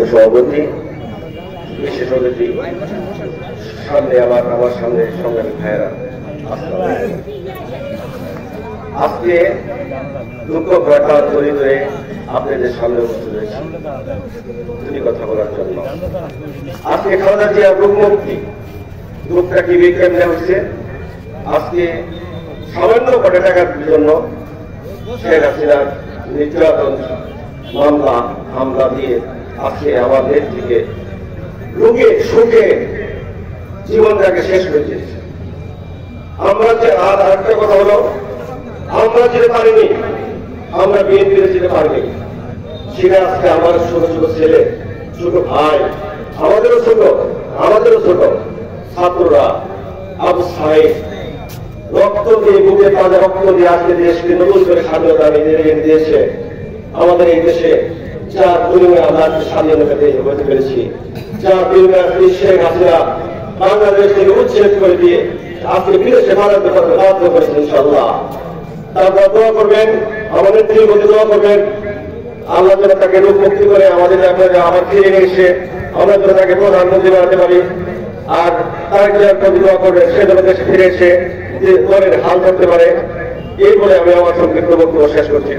সভাপতি বিশেষ অতিথি সামনে আমার সামনে সংগ্রামী ভাইয়েরা, আজকে দুঃখ ব্যথা তৈরি হয়ে আপনাদের সামনে উপস্থিত হয়েছি দুটি কথা বলার জন্য। আজকে খালেদা জিয়ার রোগ মুক্তি দুঃখটা কি কেমনে হচ্ছে? আজকে সামান্য কোটি টাকার জন্য শেখ হাসিনার নির্যাতন মামলা হামলা দিয়ে আজকে আমাদের থেকে রোগে সুখে জীবনটাকে শেষ করে দিয়েছে। আমরা যে আর একটা কথা হলো, আমরা যেতে পারিনি, আমরা বিএনপিতে যেতে পারিনি, সেটা আজকে আমার ছোট ছোট ছেলে, ছোট ভাই, আমাদেরও ছোট ছাত্ররা, আবু সাহেব রক্ত দিয়ে বুকে তাজা রক্ত দিয়ে আজকে দেশকে নতুন করে স্বাধীনতা নিজেদের দিয়েছে। আমাদের এই দেশে যার বিনিময়ে আমরা স্বাধীনতা হতে পেরেছি, যার বিনিময়ে শেখ হাসিনা বাংলাদেশ থেকে উচ্ছেদ করে দিয়ে আজকে বিদেশে ভারত করতে বাধ্য করেছেন। ইনশাআল্লাহ তারপর দোয়া করবেন, আমাদের তিনি বলতে দোয়া করবেন আল্লাহ যেন তাকে রোগ মুক্তি করে আমাদের আবার ফিরে এসে আমরা যেন তাকে প্রধানমন্ত্রী বানাতে পারি। আর তার দোয়া করবেন সে যেন দেশে ফিরে এসে যে দলের হাল ধরতে পারে। এই বলে আমি আমার সংক্ষিপ্ত বক্তব্য শেষ করছি।